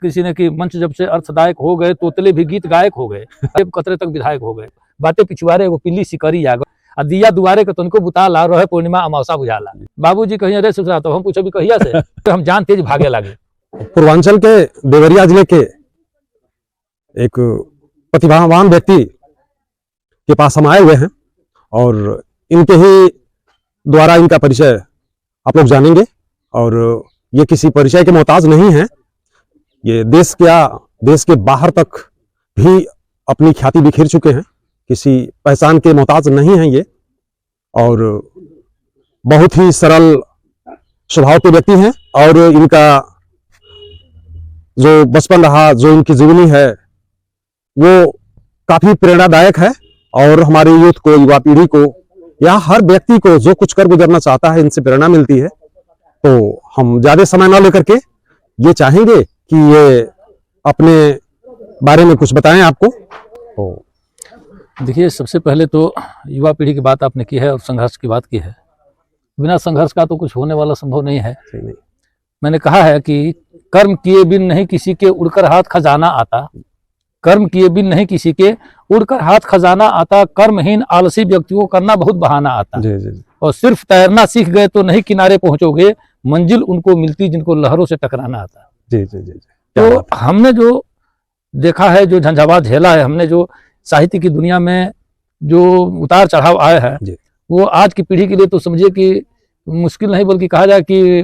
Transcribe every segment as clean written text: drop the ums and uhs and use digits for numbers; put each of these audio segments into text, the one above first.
किसी ने कि मंच जब से अर्थदायक हो गए, तोतले भी गीत गायक हो गए, अब कतरे तक विधायक हो गए, बातें पिछुआरे वो पिल्ली शिकारी आ गए, दिया दुआरे के तुमको बुता ला रहे पूर्णिमा अमावसा बुझाला। बाबूजी कहीं अरे सुसरा तो हम पूछो भी कहिया से तो हम जान तेज भागे लगे। पूर्वांचल के देवरिया जिले के एक प्रतिभावान व्यक्ति के पास हम आए हुए हैं और इनके ही द्वारा इनका परिचय आप लोग जानेंगे। और ये किसी परिचय के मोहताज नहीं है, ये देश के बाहर तक भी अपनी ख्याति बिखेर चुके हैं, किसी पहचान के मोहताज नहीं हैं ये, और बहुत ही सरल स्वभाव के व्यक्ति हैं। और इनका जो बचपन रहा, जो इनकी जीवनी है, वो काफी प्रेरणादायक है और हमारे यूथ को, युवा पीढ़ी को या हर व्यक्ति को जो कुछ कर गुजरना चाहता है इनसे प्रेरणा मिलती है। तो हम ज्यादा समय न लेकर के ये चाहेंगे कि ये अपने बारे में कुछ बताएं आपको। तो देखिए, सबसे पहले तो युवा पीढ़ी की बात आपने की है और संघर्ष की बात की है। बिना संघर्ष का तो कुछ होने वाला संभव नहीं है। मैंने कहा है कि कर्म किए बिन नहीं किसी के उड़कर हाथ खजाना आता, कर्म किए बिन नहीं किसी के उड़कर हाथ खजाना आता, कर्महीन आलसी व्यक्तियों को करना बहुत बहाना आता। जी। और सिर्फ तैरना सीख गए तो नहीं किनारे पहुंचोगे, मंजिल उनको मिलती जिनको लहरों से टकराना आता। जी। तो हमने जो देखा है, जो झंझावात झेला है, हमने जो साहित्य की दुनिया में जो उतार चढ़ाव आए हैं, वो आज की पीढ़ी के लिए तो समझिए कि मुश्किल नहीं बल्कि कहा जाए कि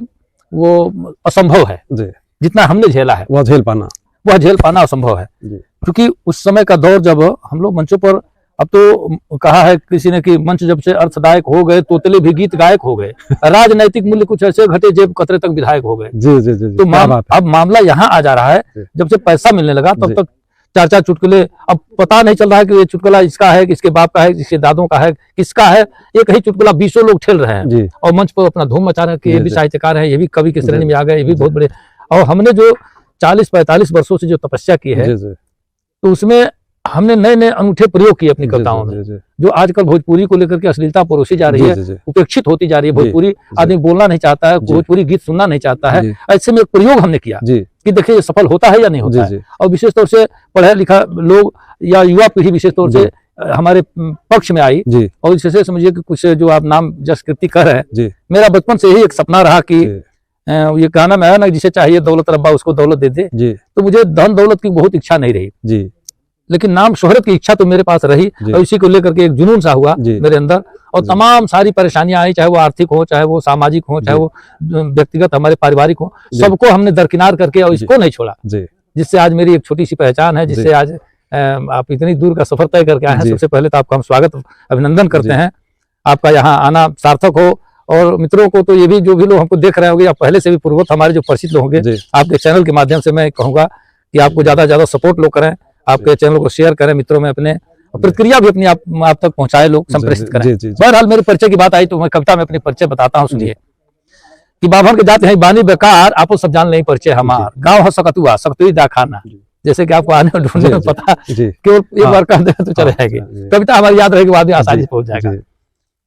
वो असंभव है। जितना हमने झेला है वह झेल पाना असंभव है। क्योंकि उस समय का दौर जब हम लोग मंचों पर, अब तो कहा है किसी ने कि मंच जब से अर्थदायक हो गए, तोतले भी गीत गायक हो गए, राजनैतिक मूल्य कुछ ऐसे घटे जेब कतरे तक विधायक हो गए। तो अब मामला यहाँ आ जा रहा है, जब से पैसा मिलने लगा तब तक चार चुटकुले, अब पता नहीं चल रहा है कि ये चुटकुला इसका है, किसके बाप का है, किसके दादों का है, किसका है। एक ही चुटकुला 20 लोग ठेल रहे हैं और मंच पर अपना धूम मचा रहे हैं कि ये भी साहित्यकार है, ये भी कवि की श्रेणी में आ गए, ये भी बहुत बड़े। और हमने जो 40-45 वर्षों से जो तपस्या की है, तो उसमें हमने नए नए अनूठे प्रयोग किए अपनी कविताओं में, जो आजकल भोजपुरी को लेकर के अश्लीलता परोसी जा रही है, उपेक्षित होती जा रही है। भोजपुरी आदमी बोलना नहीं चाहता है, भोजपुरी गीत सुनना नहीं चाहता है। ऐसे में एक प्रयोग हमने किया कि देखिए सफल होता है या नहीं होता है। और विशेष तौर से पढ़ा लिखा लोग या युवा पीढ़ी विशेष तौर से हमारे पक्ष में आई। और जैसे समझिए कि कुछ जो आप नाम जसकृति कर रहे हैं, मेरा बचपन से ही एक सपना रहा कि ये गाना में आया ना, जिसे चाहिए दौलत रब्बा उसको दौलत दे दे। तो मुझे धन दौलत की बहुत इच्छा नहीं रही, लेकिन नाम शोहरत की इच्छा तो मेरे पास रही और इसी को लेकर के एक जुनून सा हुआ मेरे अंदर। और तमाम सारी परेशानियां आई, चाहे वो आर्थिक हो, चाहे वो सामाजिक हो, चाहे वो व्यक्तिगत हमारे पारिवारिक हो, सबको हमने दरकिनार करके और इसको नहीं छोड़ा, जिससे आज मेरी एक छोटी सी पहचान है, जिससे आज आप इतनी दूर का सफर तय करके आए हैं। सबसे पहले तो आपका हम स्वागत अभिनंदन करते हैं, आपका यहाँ आना सार्थक हो। और मित्रों को तो ये भी, जो भी लोग हमको देख रहे होंगे या पहले से भी पूर्ववत हमारे जो परिचित लोग होंगे, आपके चैनल के माध्यम से मैं कहूंगा कि आपको ज्यादा से ज्यादा सपोर्ट लोग करें, आपके चैनल को शेयर करें, मित्रों में अपने प्रतिक्रिया भी अपनी आप तक पहुंचाए, लोग संप्रेषित करें। बहरहाल मेरे परिचय की बात आई तो मैं कविता में अपने परिचय बताता हूँ, सुनिए कि बाभन के जाते हैं बानी बेकार, आपको सब जान नहीं परिचय हमार, गाँव है सकतुआ सकतुई दाखाना। जैसे कि आपको आने और ढूंढने में पता केवल एक बार कर दे तो चले जाएगी, कविता हमारी याद रहेगी, बाद में आसानी से पहुंच जाएगा।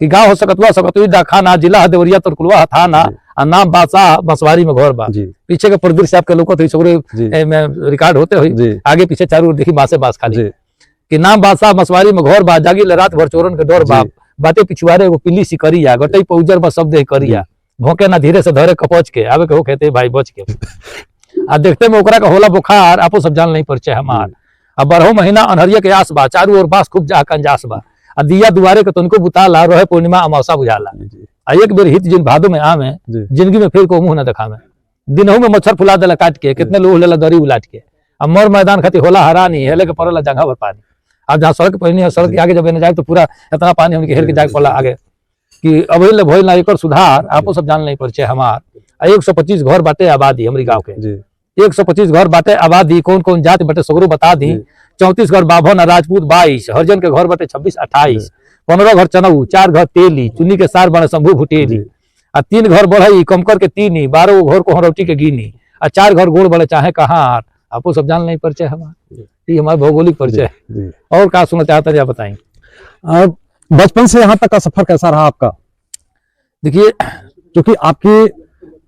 कि गाँव हो सकतुआ सकतुई दाखाना, जिला है देवरिया तुरकुलवा थाना, नाम बादशाह बंसवारी में घोर बा। पीछे का परिदृश्य आपके लोगों में रिकॉर्ड होते हुए आगे पीछे चारों ओर देखी बासे बास खाली कि नाम बादशाह बंसवारी में घोर बा, जागी रात भर चोरन के डोर बाप, बातें पिछुआरे वो पिल्ली शिकरिया, गटई पौजर बा शब्द करिया, भोंके ना धीरे से धरे कपच के आवे के हो कहते भाई बच के। आ देखते में ओकरा का होला बुखार, आपो सब जान नहीं परिचय हमार। अब 12 महीना अनहरिया के आस बा, चारों ओर बास खूब जा कंजास बा, दिया दुआरे के तुमको बुता ला रहे पूर्णिमा अमावसा बुझाला। एक बेर हित जिन भादो में आवे, जिंदगी में फिर को मुंह न दिखावे, दिनहु में मच्छर फुला देला काट के, कितने लोग लेला दरी उलाट के, अब मोर मैदान खाती होला हरानी, हेले के पड़ला जगह भर पानी। अब जहाँ सड़क पहनी है, सड़क के आगे जब न जाए तो पूरा इतना पानी हमके हेर के जाके पड़ा आगे कि अब भइल ना एकर सुधार, आपो सब जान नहीं परिचय हमार। 125 घर बाटे आबादी हमारी गाँव के, 125 घर बाटे आबादी, कौन कौन जाति बाटे सगरो बता दी। 34 घर बाभन राजपूत 22, हरिजन के घर बाटे 26-28, 15 घर चनऊ, 4 घर तेली, चुनी के सार बने शंभू भुटेली, 3 घर बढ़ई कमकर के तीनी, 12 घर को हरौटी के गिनी, 4 घर गोड़ बड़े चाहे कहाँ। आपको सब जान नहीं परिचय हमारा, ये हमारा भौगोलिक परिचय। और क्या सुनना चाहता है आप बताएंगे। बचपन से यहाँ तक का सफर कैसा रहा आपका? देखिए, क्योंकि आपकी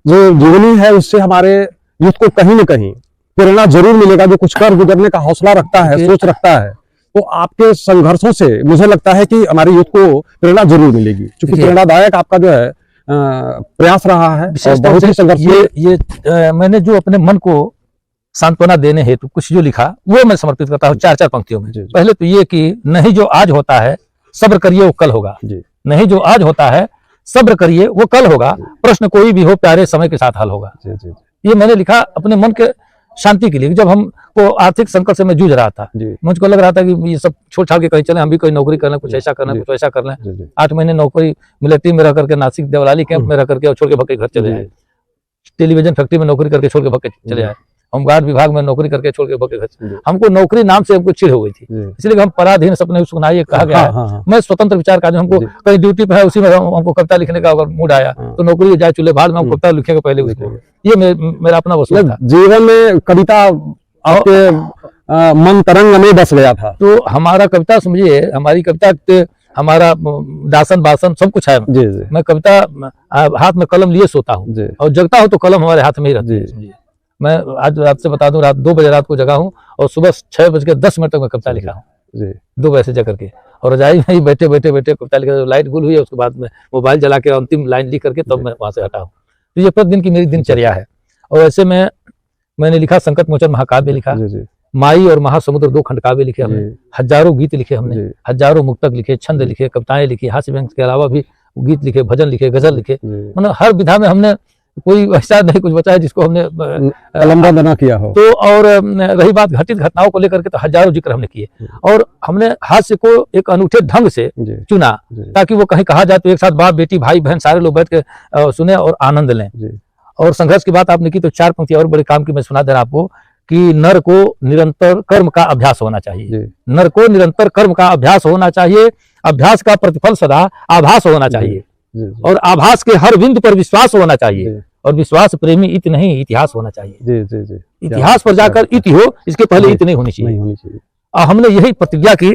जो जीवनी है उससे हमारे यूथ को कहीं न कहीं प्रेरणा जरूर मिलेगा, जो कुछ कर गुजरने का हौसला रखता है, सोच रखता है, तो आपके संघर्षों से मुझे लगता है कि हमारी यूथ को प्रेरणा जरूर मिलेगी, क्योंकि प्रेरणादायक आपका जो है प्रयास रहा है, बहुत ही संघर्ष। ये मैंने जो अपने मन को सांत्वना देने हेतु कुछ जो लिखा वो मैं समर्पित करता हूँ 4-4 पंक्तियों में। पहले तो ये कि नहीं जो आज होता है सब्र करिए वो कल होगा, नहीं जो आज होता है सब्र करिए वो कल होगा, प्रश्न कोई भी हो प्यारे समय के साथ हल होगा। ये मैंने लिखा अपने मन के शांति के लिए। जब हमको आर्थिक संकट से मैं जूझ रहा था, मुझको लग रहा था कि ये सब छोड़ छाड़ के कहीं चले, हम भी कोई नौकरी कर लें, कुछ ऐसा करना, कुछ ऐसा कर लें। 8 महीने नौकरी मिलिट्री में रह करके नासिक देवलाली कैंप में रह करके और छोड़ के भग के घर चले आए। टेलीविजन फैक्ट्री में नौकरी करके छोड़ के भग के चले आए। होमगार्ड विभाग में नौकरी करके छोड़ के भग के घर। हमको नौकरी नाम से हमको चिढ़ हो गई थी, इसलिए हम पराधीन सपने सुनाइए कहा गया है। मैं स्वतंत्र विचार का, जो हमको कहीं ड्यूटी पे है उसी में हमको कविता लिखने का अगर मूड आया तो नौकरी जाए चूल्हे भाड़ में हम कविता लिखेंगे पहले उसको। ये मेरा अपना वसूल था। जीवन में कविता आपके मन तरंग में बस गया था। तो हमारा कविता समझिए, हमारी कविता हमारा दासन बासन सब कुछ है। मैं कविता हाथ में कलम लिए सोता हूँ और जगता हूँ तो कलम हमारे हाथ में ही रहती है। समझिए मैं आज आपसे बता दूं, रात 2 बजे रात को जगा हूँ और सुबह 6:10 तक मैं कविता लिखा हूँ, 2 बजे से जग करके। और रजाई में ही बैठे कविता लिखा। लाइट गुल हुई है उसके बाद में मोबाइल जला के अंतिम लाइन लिख करके तब मैं वहां से हटा हूँ। तो ये प्रतिदिन की मेरी दिनचर्या है। और ऐसे में मैंने लिखा संकट मोचन महाकाव्य लिखा, माई और महासमुद्र 2 खंड काव्य लिखे हमने, हजारों गीत लिखे हमने, हजारों मुक्तक लिखे, छंद लिखे, कविताएं लिखी, हास्य व्यंग्य के अलावा भी गीत लिखे, भजन लिखे, गजल लिखे। मतलब हर विधा में हमने, कोई ऐसा नहीं कुछ बचा है जिसको हमने लंबा ना किया हो। तो और रही बात घटित घटनाओं को लेकर के, तो हजारों जिक्र हमने किए और हमने हास्य को एक अनूठे ढंग से चुना ताकि वो कहीं कहा जाए तो एक साथ बाप बेटी भाई बहन सारे लोग बैठ के सुने और आनंद लें। और संघर्ष की बात आपने की तो 4 पंक्ति और बड़े काम की मैं सुना दे रहा आपको कि नर को निरंतर कर्म का अभ्यास होना चाहिए, नर को निरंतर कर्म का अभ्यास होना चाहिए, अभ्यास का प्रतिफल सदा आभास होना चाहिए और आभास के हर बिंदु पर विश्वास होना चाहिए और विश्वास प्रेमी इत नहीं इतिहास होना चाहिए। इतिहास पर जाकर इति हो, इसके पहले इत नहीं होनी चाहिए। और हमने यही प्रतिज्ञा की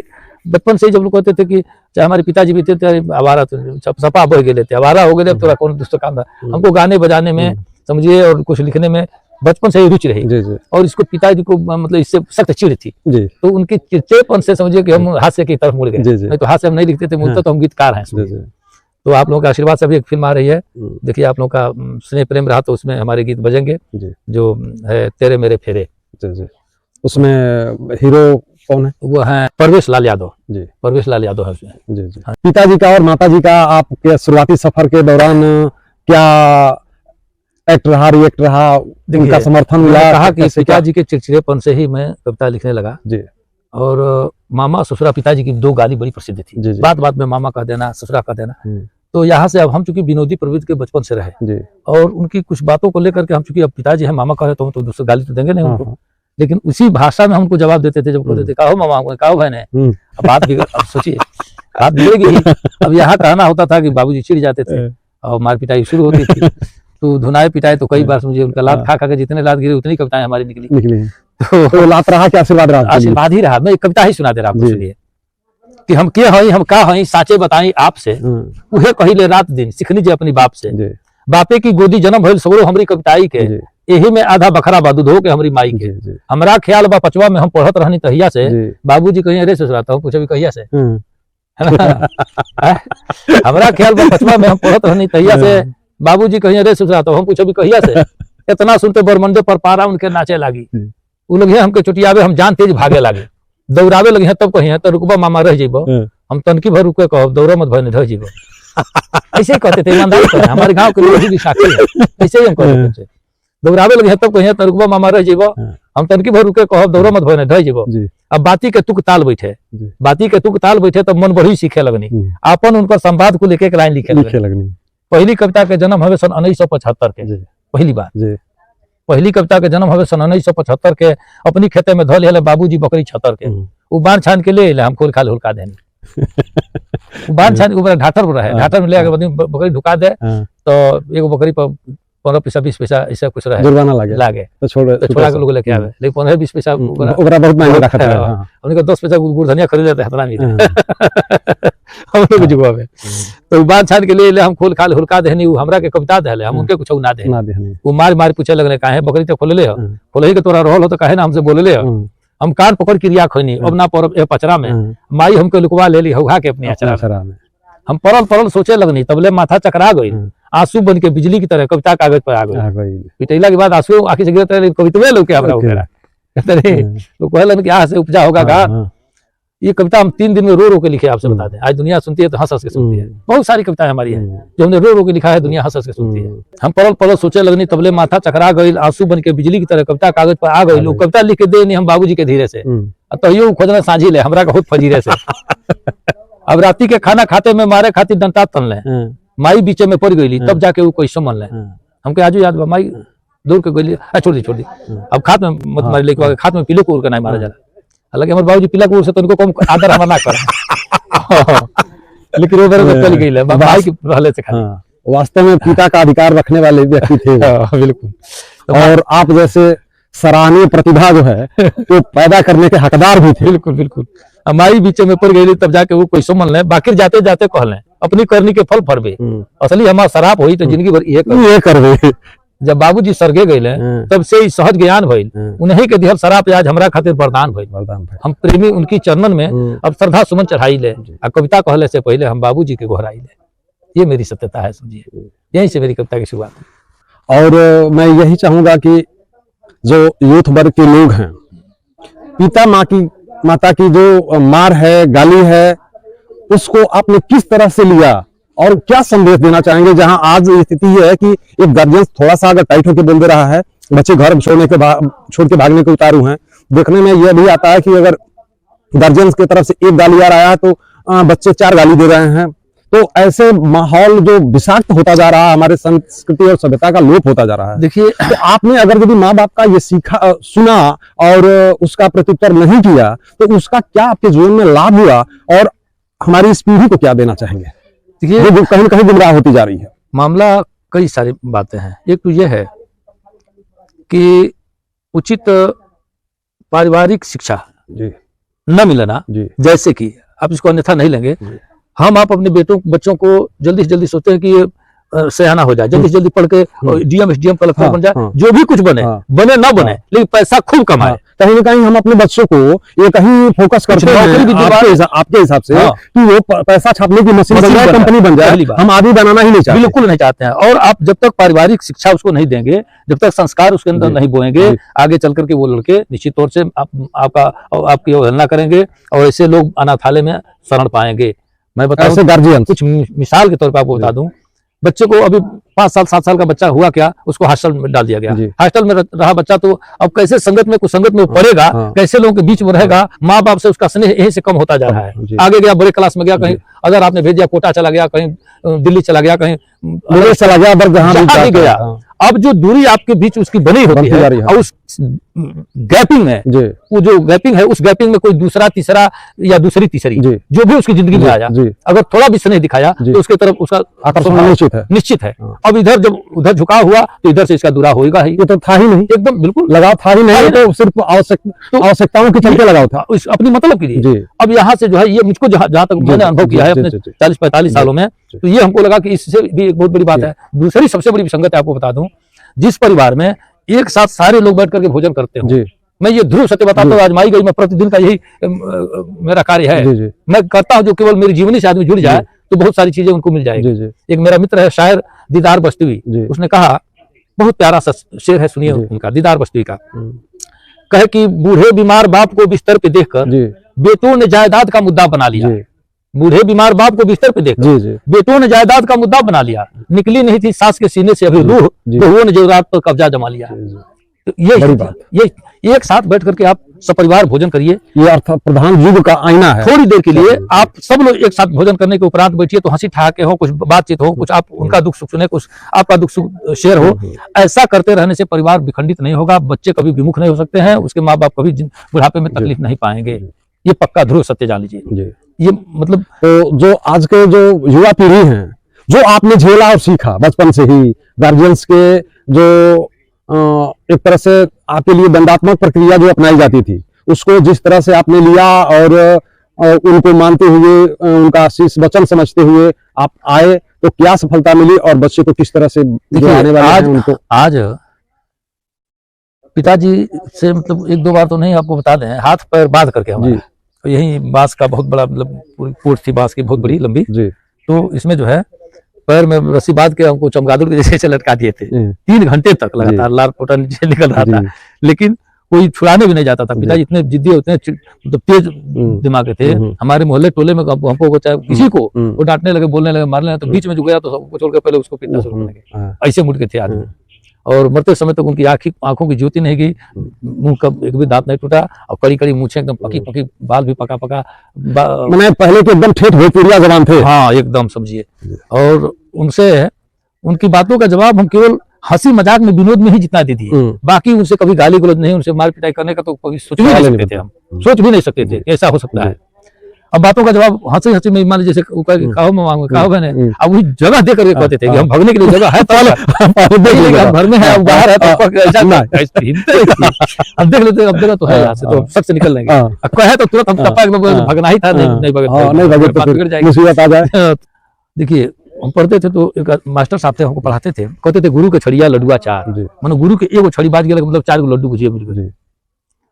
बचपन से। जब लोग कहते थे कि चाहे हमारे पिताजी भी थे आवारा, सपा बह गए थे, आवारा हो गए, अब थोड़ा कौन दूसरा काम था। हमको गाने बजाने में समझिए और कुछ लिखने में बचपन से ही रुचि रही और इसको पिताजी को मतलब इससे सख्त चिढ़ थी। तो उनके चिड़चिड़ेपन से समझिए कि हम हास्य की तरफ मुड़ गए। नहीं तो हास्य हम नहीं लिखते थे, मूलतः तो हम गीतकार हैं। तो आप लोगों का आशीर्वाद से भी एक फिल्म आ रही है, देखिए आप लोगों का स्नेह प्रेम रहा तो उसमें हमारे गीत बजेंगे, जो है तेरे मेरे फेरे। उसमें हीरो कौन है? वो है परवेश लाल यादव। परवेश लाल यादव है उसमें। पिताजी का और माताजी का आपके शुरुआती सफर के दौरान क्या एक्ट रहा, रिएक्ट रहा, उनका समर्थन मिला? कहा कि पिताजी के चिड़चिड़ेपन से ही मैं कविता लिखने लगा और मामा ससुरा पिताजी की 2 गाली बड़ी प्रसिद्ध थी। बात बात में मामा कह देना, ससुरा कह देना। तो यहाँ से अब हम चूंकि विनोदी प्रवृत्ति के बचपन से रहे और उनकी कुछ बातों को लेकर के हम चूंकि अब पिताजी है, मामा कहे तो हम तो दूसरी गाली तो देंगे नहीं उनको, लेकिन उसी भाषा में हमको जवाब देते थे। जब कहते थे कहो मामा, कहो बहन है, अब बात सोचिए बात बिगड़ेगी। अब यहाँ कहना होता था कि बाबूजी चिढ़ जाते थे और मार पिटाई शुरू होती थी। तो धुनाए पिटाए तो कई बार समझिए उनका लात खा खा के जितने लात गिरे उतनी कविताएं हमारी निकली। तो लात रहा कि आशीर्वाद रहा? आशीर्वाद ही रहा। मैं एक कविता ही सुना दे रहा हूँ इसलिए कि हम के हई हम का हई साचे बताई आपसे, उहे कहिले रात दिन सिखनी जे अपनी बाप से। बापे की गोदी जन्म भइल सगरो हमरी कविताई के, एही में आधा बखरा बा दूध हो के हमरी माई के। हमरा ख्याल बा 5वां में हम पढ़त रहनी तहिया से, बाबूजी कहीं अरे ससुराता हूँ पूछे भी कहिया से। हमरा ख्याल बा 5वां में हम पढ़त रहनी तहिया से, बाबूजी कहीं अरे ससुराता हूँ पूछे भी कहिया से। इतना सुनते बरमंडे पर पारा उनके नाचे लागी, उ लोग हमके चुटियावे हम जान तेज भागे लागे। दौड़ावे लगे तब कहीं तो रुकबा मामा रह जेबो, हम तनकी भर रुके कहो दौड़ो मत भर रह जेबो। ऐसे ही कहते थे, ईमानदारी कहते हमारे गांव के लोग भी साक्षी है। ऐसे ही हम कहते थे, दौड़ावे लगे तब कहीं तो रुकबा मामा रह जेबो, हम तनकी भर रुके कहो दौड़ो मत भर रह जेबो। अब बाती के तुक ताल बैठे, बाती के तुक ताल बैठे तब मन बढ़ी सीखे लगनी, अपन उनका संवाद को लेके एक लाइन लिखे लगनी। पहली कविता के जन्म हवे सन 1975 के, पहली बार पहली कविता के जन्म हवे सन 1975 के। अपनी खेते में धो ले बाबूजी बकरी 76 के, वो बांध छान के ले हम खोल खाल हुलका देनी। बांध छान ऊपर ढाटर रहे, ढाटर में ले आके बकरी ढुका दे तो एगो बकरी पर 15 पैसा 20 पैसा ऐसा कुछ रहे, जुर्माना लागे तो छोड़ा के लोग लेके आवे, लेकिन 15-20 पैसा बहुत महंगा रखा था। हमने 10 पैसा गुड़ धनिया खरीद लेते हैं। हम लोग के जुगवा में। तो बात छान के लिए हम खोल खाल हुलका देहनी, हमरा के कविता दहले, हम उनके कुछ ना दे। वो मार मार पूछे लगले काहे बकरी तो खोलले हो, खोलही के तोरा रहल हो तो काहे ना हमसे बोलले हो। हम कान पकड़ के रिया खोनी, अब ना पर ए पचरा में माई हमके लुकवा ले ली हौहा के अपनी अचरा में। हम परल परल सोचे लगनी, तबले माथा चकरा गई, आंसू बन के बिजली की तरह कविता कागज पर आ गई। पिटैला के बाद आंसू आंखी से गिरत रहे, कवितवे लोग के हमरा वगैरह तो कहलन कि यहाँ से उपजा होगा का। ये कविता हम 3 दिन में रो रो के लिखे, आपसे बता दें। आज दुनिया सुनती है तो हंस हंस के सुनती है। बहुत सारी कविताएं हमारी है जो हमने रो रो के लिखा है, दुनिया हंस हंस के सुनती है। हम परल परल सोचे लगनी, तबले माथा चकरा गई, आंसू बन के बिजली की तरह कविता कागज पर आ गई। लोग कविता लिख के दे नहीं हम बाबूजी के धीरे से, तो यो खोजना साझी ले हमरा बहुत फजीरे से। अब राती के खाना खाते में मारे खातिर डंटा तन ले, माई बीचे में पड़ गई, तब जाके वो कोई समझ ले। हमके आजू याद बा, माई दूर के गई, छोड़ दी अब खात में मत मारे, लेके खात में पीले कूर के नहीं मारा जाला। हालांकि हमारे बाबूजी पीला कूर से तो उनको कम आदर हमारा ना करा, लेकिन वो मेरे चली गई भाई की रहले से खाली। वास्तव में पिता का अधिकार रखने वाले व्यक्ति थे। बिल्कुल। और आप जैसे सराहनीय प्रतिभा जो है वो पैदा करने के हकदार भी थे। बिल्कुल बिल्कुल। हमारी बीचे में पड़ गई, तब जाके वो कोई समझ ले, बाकी जाते जाते कह ले अपनी करनी के फल फरबे। असली हमारा शराब हुई तो जिंदगी भर ये करबे। जब बाबूजी सरगे गए तब से ही सहज ज्ञान भइल, उन्हीं के दिहल शराब आज हमरा खातिर वरदान भइल। हम प्रेमी उनकी चरणन में अब श्रद्धा सुमन चढ़ाई ले, और कविता कहले से पहले हम बाबूजी के गोहराई ले। ये मेरी सत्यता है, समझिए। यहीं से मेरी कविता की शुरुआत है। और मैं यही चाहूंगा कि जो यूथ वर्ग के लोग हैं, पिता माता की जो मार है, गाली है, उसको आपने किस तरह से लिया और क्या संदेश देना चाहेंगे? जहां आज स्थिति ये है कि एक गार्जियन थोड़ा सा अगर टाइट होकर बोल दे रहा है, बच्चे घर छोड़ के भागने के उतारू हैं। देखने में यह भी आता है कि अगर गार्जियन की तरफ से एक गाली आ रहा है तो बच्चे 4 गाली दे रहे हैं। तो ऐसे माहौल जो विषाक्त होता जा रहा है, हमारे संस्कृति और सभ्यता का लोप होता जा रहा है। देखिए, तो आपने अगर यदि माँ बाप का ये सुना और उसका प्रत्युत्तर नहीं किया तो उसका क्या आपके जीवन में लाभ हुआ, और हमारी इस पीढ़ी को क्या देना चाहेंगे? देखिए, वो कहीं न कहीं गुमराह होती जा रही है। मामला कई सारी बातें हैं। एक तो यह है कि उचित पारिवारिक शिक्षा जी न मिलना, जैसे कि आप इसको अन्यथा नहीं लेंगे, हम आप अपने बच्चों को जल्दी से जल्दी सोचते हैं कि ये सयाना हो जाए, जल्दी से जल्दी पढ़ के डीएम एसडीएम कलेक्टर बन जाए, जो भी कुछ बने बने ना बने, लेकिन पैसा खूब कमाए। कहीं न कहीं हम अपने बच्चों को ये कहीं फोकस करते हैं आपके हिसाब से कि वो पैसा छापने की मशीन बन जाए, कंपनी बन जाए। हम आदमी बनाना ही नहीं चाहते, बिल्कुल नहीं चाहते हैं। और आप जब तक पारिवारिक शिक्षा उसको नहीं देंगे, जब तक संस्कार उसके अंदर नहीं बोएंगे, आगे चल करके वो लड़के निश्चित तौर से आपकी अवहेलना करेंगे और ऐसे लोग अनाथालय में शरण पाएंगे। मैं बताऊं, गार्जियन कुछ मिसाल के तौर पर आपको बता दूं, बच्चे को अभी 5 साल 7 साल का बच्चा हुआ क्या, उसको हॉस्टल में डाल दिया गया। हॉस्टल में रहा बच्चा तो अब कैसे संगत में कुसंगत में पड़ेगा, कैसे लोगों के बीच में रहेगा, माँ बाप से उसका स्नेह यहीं से कम होता जा रहा है। आगे गया, बड़े क्लास में गया, कहीं अगर आपने भेज दिया कोटा चला गया, कहीं दिल्ली चला गया, कहीं चला गया, जहां भी गया, अब जो दूरी आपके बीच उसकी बनी होती है, और उस गैपिंग में, वो जो गैपिंग है, उस गैपिंग में कोई दूसरा तीसरा या दूसरी तीसरी जो भी उसकी जिंदगी में आया, अगर थोड़ा भी स्नेह दिखाया तो उसके तरफ उसका आकर्षण निश्चित है। अब इधर जब उधर झुकाव हुआ तो इधर से इसका दूरा होगा ही। ये तो था ही नहीं, एकदम बिल्कुल लगाव था ही नहीं, तो सिर्फ आवश्यकताओं के चलते लगाव था, अपनी मतलब के लिए। अब यहाँ से जो है, ये मुझको जहां तक मैंने अनुभव किया है अपने 40-45 सालों में, तो ये हमको लगा कि इससे भी एक बहुत बड़ी बात है। दूसरी सबसे बड़ी विसंगत आपको बता दूं, जिस परिवार में एक साथ सारे लोग बैठ करके भोजन करते हो, मैं ये ध्रुव सत्य बताता हूँ, आजमाई गई, मैं प्रतिदिन का यही मेरा कार्य है। मैं करता हूँ जो केवल मेरी जीवनी से आदमी जुड़ जाए तो बहुत सारी चीजें उनको मिल जाएगी। एक मेरा मित्र है शायर दीदार बस्तवी, उसने कहा, बहुत प्यारा सा शेर है, सुनिए उनका, दीदार बस्तवी का। कहे कि बूढ़े बीमार बाप को बिस्तर पे देखकर बेटों ने जायदाद का मुद्दा बना लिया। बूढ़े बीमार बाप को बिस्तर पे देखकर बेटों ने जायदाद का मुद्दा बना लिया। निकली नहीं थी सास के सीने से अभी रूह, बहुओं ने जेवरात पर कब्जा जमा लिया। तो ये एक साथ बैठ करके आप सपरिवार भोजन करिए। ये अर्थ प्रधान युग का आईना है। थोड़ी देर के लिए आप सब लोग एक साथ भोजन करने के उपरांत बैठिए तो हंसी ठहाके हो, कुछ बातचीत हो, कुछ आप उनका दुख सुख सुने, कुछ आपका दुख सुख शेयर हो। ऐसा करते रहने से परिवार विखंडित नहीं होगा, बच्चे कभी विमुख नहीं हो सकते हैं, उसके माँ बाप कभी बुढ़ापे में तकलीफ नहीं पाएंगे। ये पक्का ध्रुव सत्य जान लीजिए। ये मतलब तो जो आज के जो युवा पीढ़ी है, जो आपने झेला और सीखा बचपन से ही, गार्जियंस के जो एक तरह से आपके लिए दंडात्मक प्रक्रिया जो अपनाई जाती थी, उसको जिस तरह से आपने लिया और उनको मानते हुए, उनका आशीष वचन समझते हुए आप आए, तो क्या सफलता मिली और बच्चे को किस तरह से जो आने वाले हैं उनको? आज पिताजी से मतलब एक दो बार तो नहीं, आपको बता दें, हाथ पैर बांध करके हमारा, तो यही बांस का बहुत बड़ा मतलब पूरी पूछ थी बांस की, बहुत बड़ी लंबी जी। तो इसमें जो है पैर में रस्सी बांध के हमको चमगादड़ के जैसे लटका दिए थे। 3 घंटे तक लगातार लार पोटा नीचे निकल रहा था, लेकिन कोई छुड़ाने भी नहीं जाता था। पिताजी इतने जिद्दी और इतने मतलब तेज दिमाग के थे। हमारे मोहल्ले टोले में हमको चाहे किसी को वो डांटने लगे, बोलने लगे, मारने लगे, तो बीच में जो गया तो सबको छोड़ के पहले उसको पीटना शुरू करने लगे। ऐसे मुड़ के थे आदमी, और मरते समय तक उनकी आंखों की ज्योति नहीं गई, मुंह का एक भी दांत नहीं टूटा, और कड़ी कड़ी मूछें एकदम पकी पकी, बाल भी पका पका, मैंने पहले तो एकदम ठेठ भोजपुरिया जबान थे। हाँ एकदम समझिए। और उनसे उनकी बातों का जवाब हम केवल हंसी मजाक में, विनोद में ही जितना दे दिए, बाकी उनसे कभी गाली गलौज नहीं, उनसे मार पिटाई करने का तो कभी सोच भी नहीं सकते थे हम, सोच भी नहीं सकते थे ऐसा हो सकता है। अब बातों का जवाब हंसी हंसी में, मान जैसे खाओ मैं मांगू, खाओ मैंने, अब वही जगह दे करके कहते थे कि हम भागने के लिए जगह है तो हम घर में है, अब बाहर है तो ऐसा अब देख लेते, अब जगह तो है, यहाँ से तो सच से निकल लेंगे, कहे तो तुरंत हम टप्पा भगना ही था, नहीं मुसीबत आ जाए। देखिए हम पढ़ते थे तो एक मास्टर साहब थे, हमको पढ़ाते थे, कहते थे गुरु के छड़िया लड्डुआ 4, मानो गुरु के एगो छड़ी बाज गया मतलब 4 गो लड्डू गुजिया मिल गए।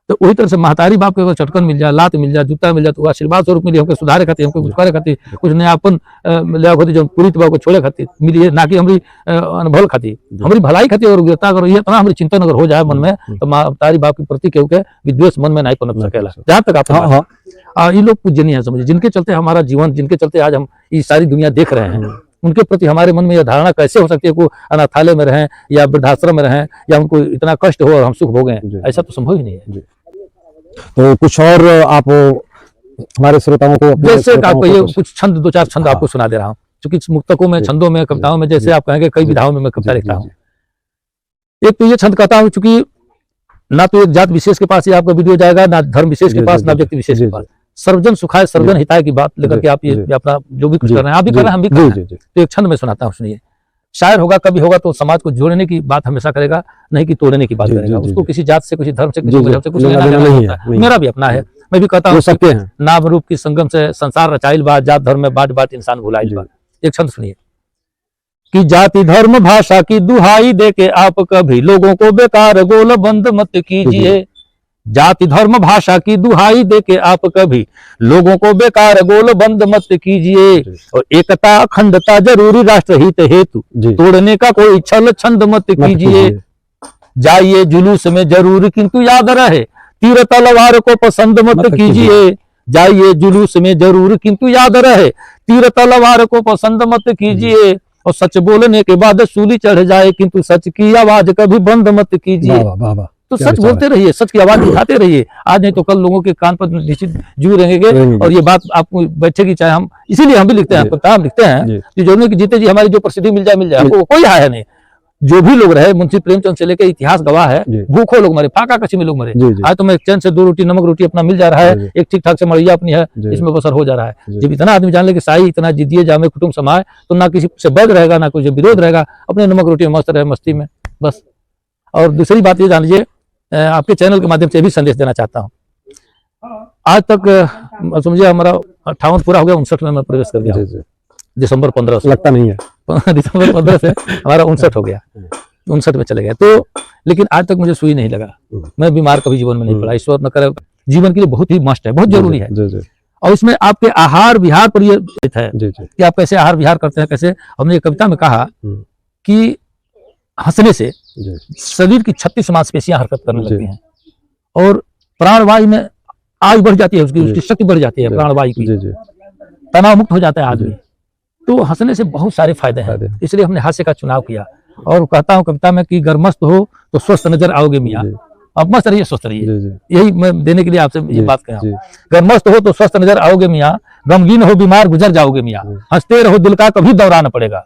तो वही तरह से महतारी बाप के अगर चटकन मिल जाए, लात मिल जाए, जूता मिल जाए, तो आशीर्वाद स्वरूप मिली, हमको सुधारे खाती, हमको कुछ करे खाती, कुछ नयापन ले खाती, जो पूरी तबाह को छोड़े खाती मिली, ना कि हमारी अनुभव खाती, हमारी भलाई खाती। और अगर ये इतना हमारी चिंतन अगर हो जाए मन में, तो महतारी बाप के प्रति केहू के विद्वेष मन में नहीं पनप सकेला, जहां तक आप ये लोग पूजनीय है समझिए, जिनके चलते हमारा जीवन, जिनके चलते आज हम ये सारी दुनिया देख रहे हैं, उनके प्रति हमारे मन में यह धारणा कैसे हो सकती है को अनाथालय में रहें या वृद्धाश्रम में रहें या उनको इतना कष्ट हो और हम सुख भोगें, ऐसा तो संभव ही नहीं है। तो कुछ और आप हमारे श्रोताओं को, जैसे आपको ये कुछ छंद, 2-4 छंद आपको सुना दे रहा हूँ, क्योंकि मुक्तकों में, छंदों में, कविताओं में, जैसे आप कहेंगे कई विधाओं में मैं कविता लिखता हूँ। एक तो ये छंद कहता हूँ, चूंकि ना तो एक जात विशेष के पास ही आपका वीडियो जाएगा, ना धर्म विशेष के पास, ना व्यक्ति विशेष के पास, सर्वजन सुखाय सर्वजन हिताय की बात लेकर के आप ये अपना जो भी कुछ कर रहे हैं, आप भी कर रहे हैं, हम भी कर रहे हैं। तो एक छंद में सुनाता हूँ, सुनिए। शायर होगा, कभी होगा तो समाज को जोड़ने की बात हमेशा करेगा, नहीं कि तोड़ने की बात करेगा। उसको किसी जात से, किसी धर्म से, किसी मजहब से कुछ लेना देना नहीं होता है। मेरा भी अपना है, मैं भी कहता हूँ सबके हैं, नाम रूप की संगम से संसार रचाइल बा, जात धर्म में बाट बाट इंसान भुलाइल बा। एक छंद सुनिए कि जाति धर्म भाषा की दुहाई दे के आप कभी लोगों को बेकार गोल बंद मत कीजिए। जाति धर्म भाषा की दुहाई दे के आप कभी लोगों को बेकार गोल बंद मत कीजिए। और एकता अखंडता जरूरी राष्ट्र हित हेतु, तोड़ने का कोई छल छंद मत कीजिए। जाइए जुलूस में जरूर किंतु याद रहे, तीर तलवार को पसंद मत कीजिए। जाइए जुलूस में जरूर किंतु याद रहे, तीर तलवार को पसंद मत कीजिए। और सच बोलने के बाद सूली चढ़ जाए, किंतु सच की आवाज कभी बंद मत कीजिए। तो सच बोलते रहिए, सच की आवाज उठाते रहिए, आज नहीं तो कल लोगों के कान पर निश्चित जू रहेंगे और ये बात आपको बैठेगी। चाहे हम, इसीलिए हम भी लिखते हैं, किताब लिखते हैं कि जो कि जीते जी हमारी जो प्रसिद्धि मिल जाए, वो कोई है नहीं। जो भी लोग रहे, मुंशी प्रेमचंद से लेकर इतिहास गवाह है, भूखों लोग मरे, फाका कच्ची में लोग मरे, आज तो मैं चैन से 2 रोटी नमक रोटी अपना मिल जा रहा है, एक ठीक ठाक से मड़िया अपनी है, इसमें बसर हो जा रहा है। जब इतना आदमी जान ले कि साई इतना जिद्दिए जामे कुटुंब समाए, तो ना किसी से बैग रहेगा, ना कुछ विरोध रहेगा, अपने नमक रोटी में मस्त रहे, मस्ती में बस। और दूसरी बात ये जान लीजिए, आपके चैनल के माध्यम से भी संदेश देना चाहता हूँ। आज तक समझिए हमारा 58 पूरा हो गया, 59 में मैं प्रवेश कर गया, दिसंबर 15 से, लगता नहीं है दिसंबर 15 से हमारा 59 हो गया, 59 में चले गए। तो लेकिन आज तक मुझे सुई नहीं लगा, मैं बीमार कभी जीवन में नहीं पड़ा, ईश्वर न करे। जीवन के लिए बहुत ही मस्ट है, बहुत जरूरी है। और इसमें आपके आहार विहार पर ये है कि आप कैसे आहार विहार करते हैं, कैसे। हमने कविता में कहा कि हंसने से शरीर की 36 मांसपेशियां हरकत करने लगती हैं और प्राणवायु में आयु बढ़ जाती है, उसकी शक्ति बढ़ जाती है प्राणवायु की, तनाव मुक्त हो जाता है आदमी। तो हंसने से बहुत सारे फायदे हैं, इसलिए हमने हास्य का चुनाव किया। और कहता हूँ कविता में कि अगर मस्त हो तो स्वस्थ नजर आओगे मियाँ, अब मस्त रहिए, स्वस्थ रहिए, यही मैं देने के लिए आपसे ये बात कह रहा हूँ। अगर मस्त हो तो स्वस्थ नजर आओगे मियाँ, गमगीन हो बीमार गुजर जाओगे मियाँ, हंसते रहो दिल का कभी दौरा न पड़ेगा।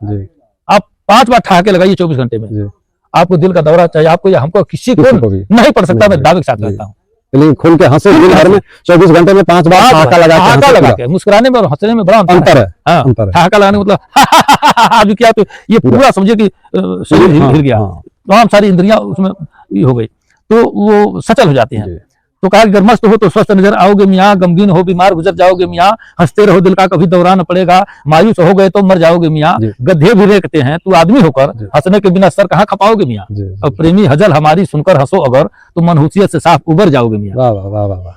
आप 5 बार ठहाके लगाइए 24 घंटे में, आपको दिल का दौरा चाहिए, आपको या हमको किसी को नहीं पड़ सकता, मैं दावे के साथ कहता हूँ। लेकिन खुल के हंसे दिन भर में 24 घंटे में 5 बार ठहाका लगा के, मुस्कुराने में और हंसने में बड़ा अंतर है। ठहाका लगाने मतलब अभी क्या, तो ये पूरा समझिए कि शरीर हिल गया, तमाम सारी इंद्रियां उसमें हो गई, तो वो सचल हो जाती हैं। तो कहा कि अगर मस्त हो तो स्वस्थ नजर आओगे मियाँ, गमगीन हो बीमार गुजर जाओगे मियाँ, हंसते रहो दिल का कभी दौरान पड़ेगा, मायूस हो गए तो मर जाओगे मियाँ, गधे भी रेखते हैं तू आदमी होकर, हंसने के बिना सर कहाँ खपाओगे मियाँ, और प्रेमी हजल हमारी सुनकर हंसो अगर तुम मनहूसियत से साफ उबर जाओगे मियाँ। वाह वाह वाह वाह।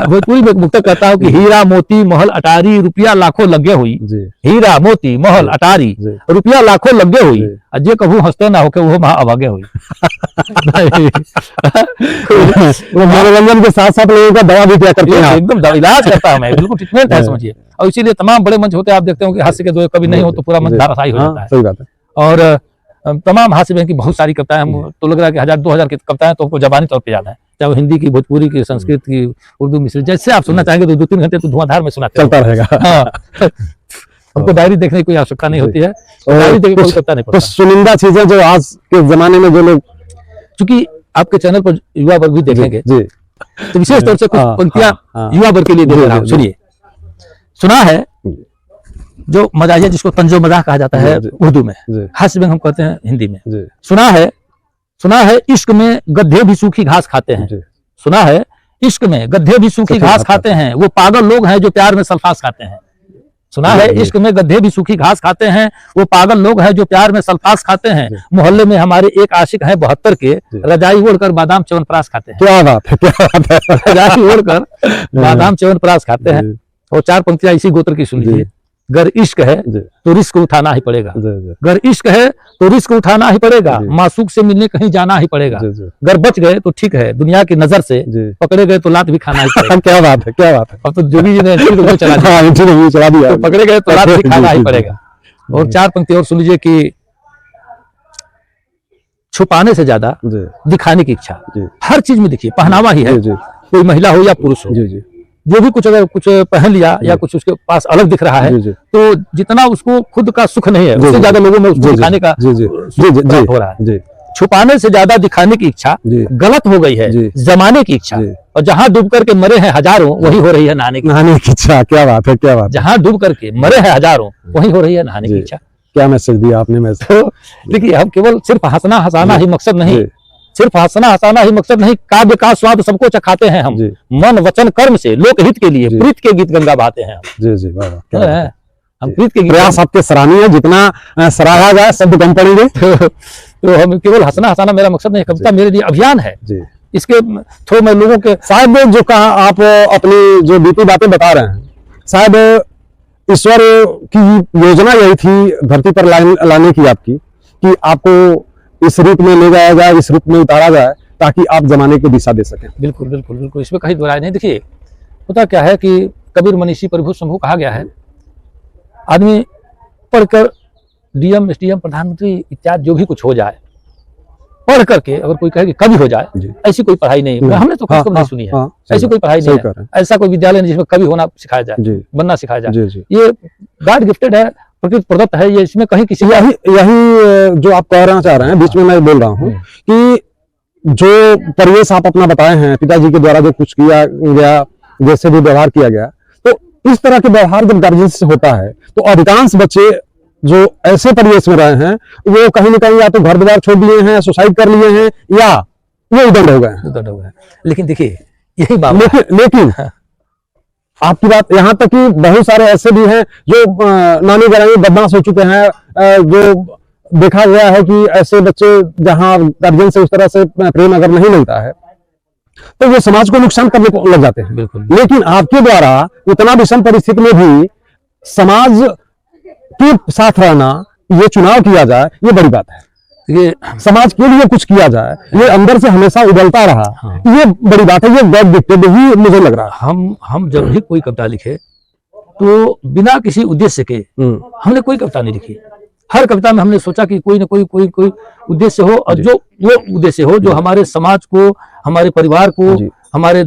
भोजपुरी में मुक्त कहता हूँ कि हीरा मोती महल अटारी रुपया लाखों लगे हुई, हीरा मोती महल अटारी रुपया लाखों लगे हुई, अजय कभू हंसते ना होके वो महा अभागे हुई। वो मनोरंजन के साथ साथ लोगों का दवा भी क्या करते हैं, एकदम इलाज करता है, मैं बिल्कुल ट्रीटमेंट है समझिए। और इसीलिए तमाम बड़े मंच होते हैं, आप देखते हो कि हास्य के दो कभी नहीं हो तो पूरा मंच धाराशायी हो जाता है। सही बात है। और तमाम हास्य में की बहुत सारी कविताएं, हम तो लग रहा है कि 1000-2000 की कविताएं तो हमको जबानी तौर पे याद है, चाहे वो हिंदी की, भोजपुरी की, संस्कृत की, उर्दू मिश्रित, जैसे आप सुनना चाहेंगे तो 2-3 घंटे तो धुआंधार में सुनाते चलता रहेगा। हाँ। हमको डायरी देखने की कोई आवश्यकता नहीं होती है, डायरी देखने कोई कविता नहीं पड़ता। कुछ चुनिंदा चीजें जो आज के जमाने में जो लोग, चूंकि आपके चैनल पर युवा वर्ग भी देखेंगे जी, तो विशेष तौर से कुछ पंक्तियां युवा वर्ग के लिए दे रहा हूं, सुनिए। सुना है जो मजाहिया जिसको तंजो मजाह कहा जाता है उर्दू में, हास्य व्यंग हम कहते हैं हिंदी में। सुना है इश्क में गधे भी सूखी घास खाते हैं, सुना है इश्क में गधे भी सूखी घास खाते हैं, वो पागल लोग हैं जो प्यार में सल्फास खाते हैं। सुना है इश्क में गधे भी सूखी घास खाते हैं, वो पागल लोग हैं जो प्यार में सल्फास खाते हैं, मोहल्ले में हमारे एक आशिक हैं 72 के, रजाई ओढ़कर बादाम च्यवनप्राश खाते हैं। क्या बात है, क्या बात है। रजाई ओढ़कर बादाम च्यवनप्राश खाते हैं। और 4 पंक्तियां इसी गोत्र की सुन लीजिए। गर इश्क है तो रिस्क उठाना ही पड़ेगा, गर इश्क है तो रिस्क उठाना ही पड़ेगा, मासूक से मिलने कहीं जाना ही पड़ेगा, गर बच गए तो ठीक है दुनिया की नजर से, पकड़े गए तो लात भी खाना ही पड़ेगा। क्या बात है, क्या बात है। अब तो जोगी जी ने चला दिया, तो पकड़े गए तो लात भी खाना ही पड़ेगा। और 4 पंक्ति और सुन लीजिए कि छुपाने से ज्यादा दिखाने की इच्छा, हर चीज में दिखिए, पहनावा ही है, कोई महिला हो या पुरुष हो, जो भी कुछ अगर कुछ पहन लिया या कुछ उसके पास अलग दिख रहा है तो जितना उसको खुद का सुख नहीं है उससे ज्यादा लोगों में उसको दिखाने का हो रहा है। छुपाने से ज्यादा दिखाने की इच्छा गलत हो गई है, जमाने की इच्छा, और जहां डूब करके मरे हैं हजारों वही हो रही है नहाने की इच्छा। क्या बात है, क्या बात। जहां डूब करके मरे हैं हजारों वही हो रही है नहाने की इच्छा। क्या मैसेज दिया आपने। मैसेज देखिए, हम केवल सिर्फ हंसना हंसाना ही मकसद नहीं, सिर्फ हंसना हंसाना ही मकसद नहीं, काव्य का स्वाद सबको चखाते हैं हम, मन वचन कर्म से लोकहित के लिए प्रीत के गीत गंगा बहाते हैं हम। जी जी, वाह, हम प्रीत के प्रयास आपके सराहनीय है, जितना सराहा जाए शब्द कम पड़ेंगे। तो हम केवल हंसना हंसाना मेरा मकसद नहीं, कविता मेरे लिए अभियान है। इसके थ्रू मैं लोगों के शायद जो कहा आप अपनी जो बीती बातें बता रहे हैं, शायद ईश्वर की योजना यही थी धरती पर लाने की आपकी, कि आपको इस रूप में ले जाया जाए, इस रूप में उतारा जाए, ताकि आप जमाने को दिशा दे सकें। बिल्कुल बिल्कुल बिल्कुल, इसमें कहीं दो राय नहीं। देखिए, होता क्या है कि कबीर मनीषी प्रभु शंभू कहा गया है, आदमी पढ़कर डीएम एसडीएम प्रधानमंत्री इत्यादि जो भी कुछ हो जाए, पढ़ करके अगर कोई कहे कि कवि हो जाए, ऐसी कोई पढ़ाई नहीं है। हमने तो कभी नहीं सुनी है, ऐसी कोई पढ़ाई नहीं है, ऐसा कोई विद्यालय नहीं जिसमें कवि होना सिखाया जाए, बनना सिखाया जाए। ये गॉड गिफ्टेड है, प्रकृति प्रदत्त है, ये इसमें कहीं किसी यही जो आप कहना चाह रहे हैं, बीच में मैं बोल रहा हूँ कि जो परिवेश आप अपना बताए हैं, पिताजी के द्वारा जो कुछ किया गया, जैसे भी व्यवहार किया गया, तो इस तरह के व्यवहार जब गार्जियन से होता है तो अधिकांश बच्चे जो ऐसे परिवेश में रहे हैं वो कहीं ना कहीं या तो घर द्वार छोड़ दिए हैं, सुसाइड कर लिए हैं, या वो उदंड हो गए। लेकिन देखिए, यही बात, लेकिन आपकी बात यहाँ तक कि बहुत सारे ऐसे भी हैं जो नानी ग्रामी बदमाश हो चुके हैं, जो देखा गया है कि ऐसे बच्चे जहाँ गार्जियन से उस तरह से प्रेम अगर नहीं मिलता है तो वो समाज को नुकसान करने को लग जाते हैं। लेकिन आपके द्वारा उतना विषम परिस्थिति में भी समाज के साथ रहना, ये चुनाव किया जाए, ये बड़ी बात है। ये समाज के लिए कुछ किया जाए, ये अंदर से हमेशा उबलता रहा, ये बड़ी बात है। ये गॉड गिफ्टेड ही मुझे लग रहा है। हम जब भी कोई कविता लिखे तो बिना किसी उद्देश्य के हमने कोई कविता नहीं लिखी। हर कविता में हमने सोचा कि कोई ना कोई उद्देश्य हो, और जो वो उद्देश्य हो जो हमारे समाज को, हमारे परिवार को, हमारे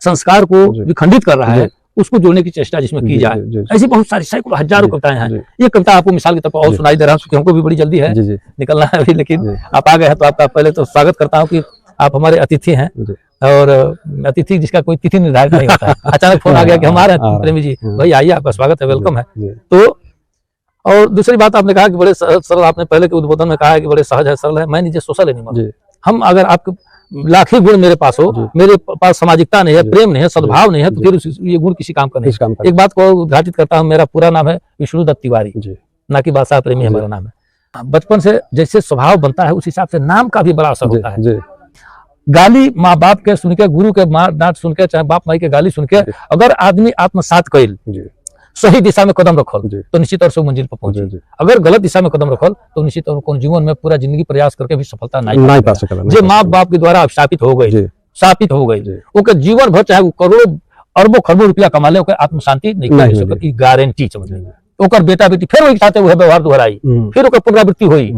संस्कार को विखंडित कर रहा है, उसको जोड़ने की चेष्टा जिसमें की जाए। ऐसी बहुत सारी सैकड़ों हजारों कविताएं हैं। ये कविता आपको मिसाल के तौर पर और सुनाई दे रहा हूँ, क्योंकि हमको भी बड़ी जल्दी है, निकलना है अभी, लेकिन आप आ गए हैं तो आपका पहले तो स्वागत करता हूँ कि आप हमारे अतिथि हैं। और अतिथि जिसका कोई तिथि निर्धारित नहीं होता है, अचानक फोन आ गया कि हमारे प्रेमी जी, भाई आइए, आपका स्वागत है, वेलकम है। तो और दूसरी बात आपने कहा कि बड़े सरल, आपने पहले के उद्बोधन में कहा है कि बड़े सहज है, सरल है। मैं नीचे सोशल एनिमल, हम अगर आपके लाख ही गुण मेरे पास हो, जी। मेरे पास सामाजिकता नहीं है, जी। प्रेम नहीं है, सद्भाव नहीं है, तो जी। फिर ये गुण किसी काम का नहीं। इस काम का एक बात को उद्घाटित करता हूँ, मेरा पूरा नाम है विष्णु दत्त तिवारी, जी ना कि बादशाह प्रेमी जी। हमारा नाम है। बचपन से जैसे स्वभाव बनता है उस हिसाब से नाम का भी बड़ा असर जी होता है। जी गाली माँ बाप के सुन के, गुरु के मार डांट सुन के, चाहे बाप माई के गाली सुन के, अगर आदमी आत्मसात कैल, जी सही दिशा में कदम रखल, जी। तो निश्चित तौर से वो मंजिल पर पहुंची। जी, जी। अगर गलत दिशा में कदम रखल तो निश्चित तौर से जीवन में पूरा जिंदगी प्रयास करके भी सफलता नहीं नहीं पा पा सकेला, नहीं जो पा माँ सकेला। बाप के द्वारा अभिशापित हो गई, जी शापित हो गई, जी। ओके जीवन भर चाहे वो करोड़ों अरबों खरबों रुपया कमा ले, ओके आत्म शांति नहीं नहीं मिल मिली। सके, गारंटी समझ ली। ओकर बेटा बेटी फिर वही साथे वह व्यवहार दोहराई, फिर ओकर पुनरावृत्ति हुई।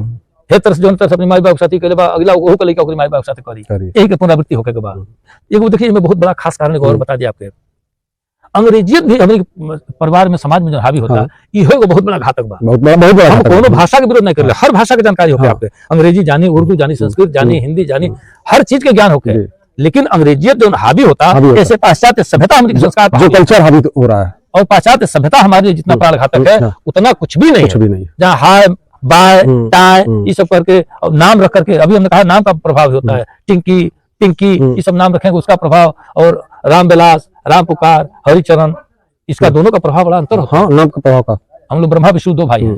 हे तरह से जो तरह से अपनी माई बाप के साथी करे बा, अगला ओहू के लइका ओकरी माई बाप के साथे करी, करी। यही के पुनरावृत्ति होके के बाद एगो देखिए इसमें बहुत बड़ा खास कारण एगो और बता दिया आपके, अंग्रेजियत भी हमारे परिवार में समाज में जो हावी होता है, इहो एगो बहुत बड़ा घातक बा। बहुत बड़ा हम घातक कोनो है। भाषा के विरोध नहीं कर रहे, हर भाषा की जानकारी होके हाँ। आपके, अंग्रेजी जानी, उर्दू जानी, संस्कृत जानी, हिंदी जानी, हर चीज के ज्ञान होके, जी। लेकिन अंग्रेजियत जो हावी होता हावी होता। ऐसे पाश्चात्य सभ्यता हमारी संस्कार पर जो हावी है। कल्चर हावी हो रहा है, और पाश्चात्य सभ्यता हमारे लिए जितना प्राणघातक है हाँ। उतना कुछ भी नहीं कुछ है। भी नहीं है। जहाँ हाय बाय टाय ये सब करके और नाम रख करके, अभी हमने कहा नाम का प्रभाव होता है, टिंकी पिंकी ये सब नाम रखेंगे उसका प्रभाव, और राम विलास, राम पुकार, हरिचरण, इसका दोनों का प्रभाव बड़ा अंतर होता है। हाँ, नाम का प्रभाव का। हम लोग ब्रह्मा विष्णु दो भाई हैं,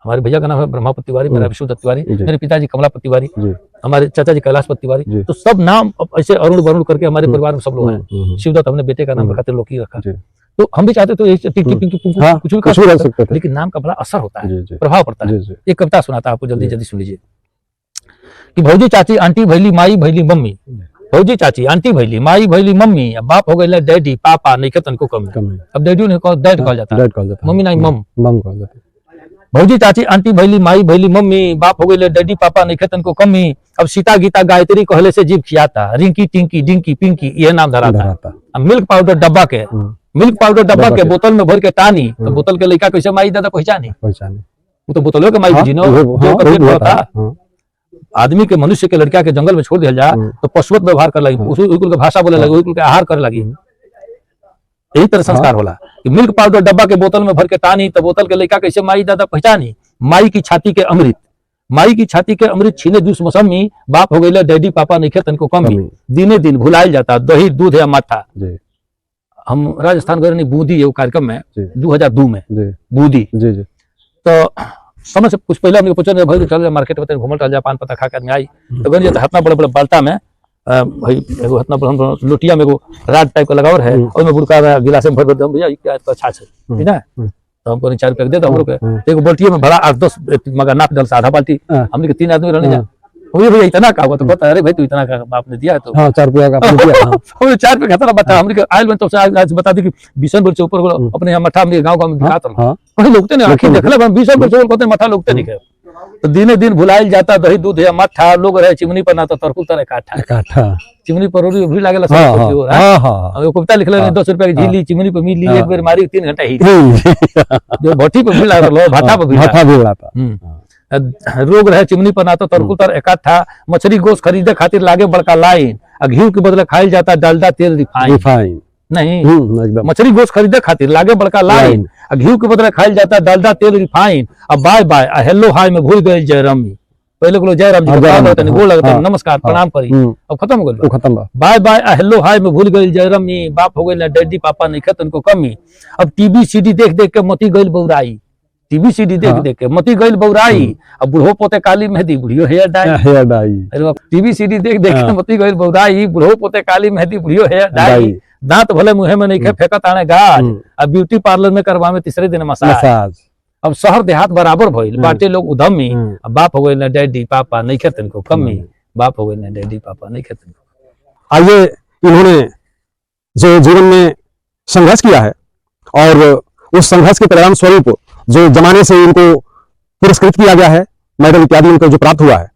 हमारे भैया का नाम है ब्रह्मापति तिवारी, मेरा विष्णु दत्त तिवारी, जी। मेरे पिताजी कमलापति तिवारी, जी हमारे चाचा जी कैलाशपति तिवारी, जी। तो सब नाम अब ऐसे अरुण वरुण करके हमारे परिवार में सब लोग हैं। शिवदत्त हमने बेटे का नाम रखा, त्रिलोकी रखा, जी। तो हम भी चाहते तो टिंकी पिंकी पुंकू हाँ, कुछ भी कुछ भी कर रख सकते सकते थे, थे। लेकिन नाम का बड़ा असर होता है, जी जी प्रभाव पड़ता है। जी जी। एक कविता सुनाता आपको, जल्दी जल्दी सुन लीजिए कि भौजी चाची आंटी भैली माई भैली मम्मी, भौजी चाची आंटी भैली माई भैली मम्मी, अब बाप हो गए डैडी पापा नहीं खेतन को कमी। कम है। अब डैडी ने कहा डैड कहा जाता है, डैड कहा जाता है। मम्मी नहीं मम। मम कहा जाता है। भौजी चाची आंटी भैली माई भैली मम्मी, बाप हो गए डैडी पापा नहीं खेतन को कमी। अब सीता गीता गायत्री कहले से जीभ खियाता, रिंकी टिंकी डिंकी पिंकी ये नाम धराता। धराता। अब मिल्क पाउडर डब्बा के, मिल्क पाउडर डब्बा के बोतल में भर के टानी, तो बोतल के लड़का कैसे माई दादा पहचानी, पहचाने। वो तो बोतलों के माई हाँ, जीनो वो- जो हाँ, करके वो होता। हाँ। आदमी के मनुष्य के लड़का के जंगल में छोड़ दिया जाए तो पशुवत व्यवहार कर लगी, उसी कुल के भाषा बोले लगी, उसी कुल के आहार करे लगी। यही तरह संस्कार होला कि मिल्क पाउडर डब्बा के बोतल में भर के टानी, तो बोतल के लड़का कैसे माई दादा पहचानी। माई की छाती के अमृत, माई की छाती के अमृत छीने दूस मौसमी, बाप हो गए डैडी पापा नहीं खेतन को कमी। दिने दिन भुलायल जाता दही दूध या माठा। जी हम राजस्थान गए नहीं बूंदी एगो कार्यक्रम में जी 2002 में, जी बूंदी, जी जी तो समय से कुछ पहले हमने पूछा भाई चल मार्केट में घूमल चल जा, पान पत्ता खा के आदमी आई, तो गए तो हतना बड़े बड़े बाल्टा में भाई एगो हतना बड़ा लोटिया में एगो राड टाइप का लगावर है, और में बुड़का गिलास में भर भर भैया ये क्या अच्छा है ठीक है, तो हमको 4 रुपया दे दो हम लोग के। एगो बाल्टी में भरा 8-10 मगर नाप डल से आधा बाल्टी, हमने के 3 आदमी रहने जा, भैया इतना का हुआ, तो कहता अरे भाई तू इतना का आपने दिया, तो हाँ 4 रुपया का आपने दिया। हाँ। हमने 4 रुपया खाता बता, हमने आयल में तो आज बता दी कि 20 रुपये से ऊपर अपने यहाँ मठा हमने गाँव में बिकाता हाँ कहीं लोगते नहीं, आखिर देखले हम 20 रुपये से ऊपर कहते मठा लोगते नहीं। तो दिने दिन भुलाइल जाता दही दूध या मठा, लोग रहे चिमनी पर ना तो तरकुल तरह काठा, काठा। चिमनी पर रोटी भी लागेला हाँ सब हाँ कुछ हो हाँ हाँ। कविता लिखले 10 रुपया की झीली चिमनी पर मिली, एक बार मारी 3 घंटा ही हाँ। जो भट्टी पर भी लागल भाटा पर भी भाटा भी उड़ाता। रोग रहे चिमनी पर ना तो तरकुल तर इकट्ठा, मछली गोश्त खरीदे खातिर लागे बड़का लाइन, घी के बदले खाइल जाता डालडा तेल रिफाइन रिफाइन नहीं, एकदम। मछली गोश्त खरीदे खातिर लागे बड़का लाइन, घी के बदले खाइल जाता डालडा तेल रिफाइन। अब बाय बाय हेलो हाय में भूल गए जय रामी, पहले को जय राम जी गोल लगता नमस्कार प्रणाम करी, अब खत्म हो गई खत्म बा। बाय बाय हेलो हाय में भूल गई जय रामी, बाप हो गई डैडी पापा नहीं खेतन को कमी। अब टीवी सीडी देख देख के मती गईल बौराई, टीवी सीडी देख देख के मती गईल बौराई। अब बुढ़ो पोते काली मेहंदी बुढ़ियो हेयर डाई, हेयर डाई। अरे टीवी सीडी देख देख के मती गईल बौराई, बुढ़ो पोते काली मेहंदी बुढ़ियो हेयर डाई। दांत भले मुहे में नहीं खे फेंकत आने गाज, अब ब्यूटी पार्लर में करवावे तीसरे दिन मसाज। अब शहर देहात बराबर भइल बाटे लोग उधमी, अब बाप हो गए ना डैडी पापा नहीं खेतन को कमी, बाप हो गए ना डैडी पापा नहीं खेतन को। आइए इन्होंने जो जीवन में संघर्ष किया है और उस संघर्ष के परिणाम स्वरूप जो जमाने से इनको पुरस्कृत किया गया है, मेडल इत्यादि इनको जो प्राप्त हुआ है,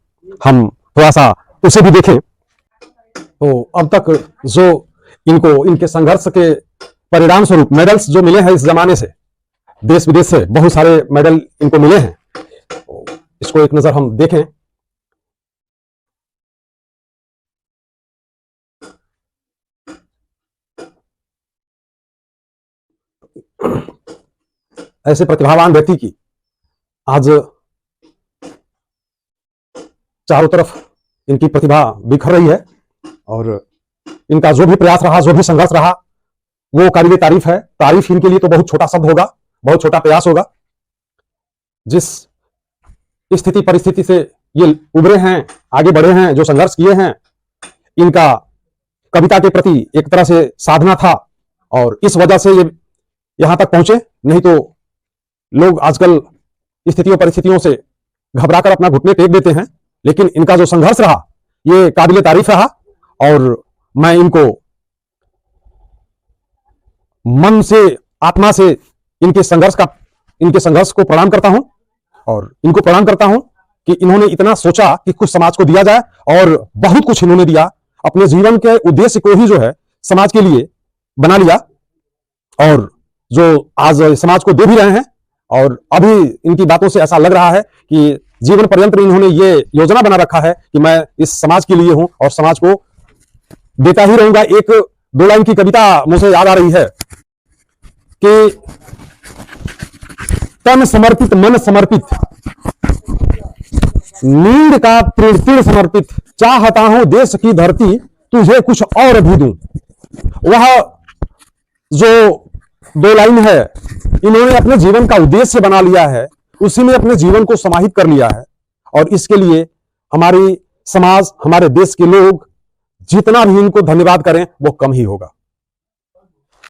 हम थोड़ा सा उसे भी देखें। तो अब तक जो इनको इनके संघर्ष के परिणाम स्वरूप मेडल्स जो मिले हैं इस जमाने से, देश विदेश से बहुत सारे मेडल इनको मिले हैं, तो इसको एक नजर हम देखें। ऐसे प्रतिभावान व्यक्ति की आज चारों तरफ इनकी प्रतिभा बिखर रही है। और इनका जो भी प्रयास रहा, जो भी संघर्ष रहा, वो काबिले तारीफ है। तारीफ इनके लिए तो बहुत छोटा शब्द होगा, बहुत छोटा प्रयास होगा। जिस स्थिति परिस्थिति से ये उभरे हैं, आगे बढ़े हैं, जो संघर्ष किए हैं, इनका कविता के प्रति एक तरह से साधना था और इस वजह से ये यहां तक पहुंचे। नहीं तो लोग आजकल स्थितियों परिस्थितियों से घबराकर अपना घुटने टेक देते हैं, लेकिन इनका जो संघर्ष रहा ये काबिले तारीफ रहा और मैं इनको मन से, आत्मा से इनके संघर्ष को प्रणाम करता हूं और इनको प्रणाम करता हूं कि इन्होंने इतना सोचा कि कुछ समाज को दिया जाए और बहुत कुछ इन्होंने दिया। अपने जीवन के उद्देश्य को ही जो है समाज के लिए बना लिया और जो आज समाज को दे भी रहे हैं। और अभी इनकी बातों से ऐसा लग रहा है कि जीवन पर्यंत इन्होंने ये योजना बना रखा है कि मैं इस समाज के लिए हूं और समाज को देता ही रहूंगा। एक 2 लाइन की कविता मुझे याद आ रही है कि तन समर्पित, मन समर्पित, नींद का तृण समर्पित, चाहता हूं देश की धरती तुझे कुछ और भी दूं। वह जो 2 लाइन है इन्होंने अपने जीवन का उद्देश्य बना लिया है, उसी में अपने जीवन को समाहित कर लिया है और इसके लिए हमारी समाज, हमारे देश के लोग जितना भी इनको धन्यवाद करें वो कम ही होगा।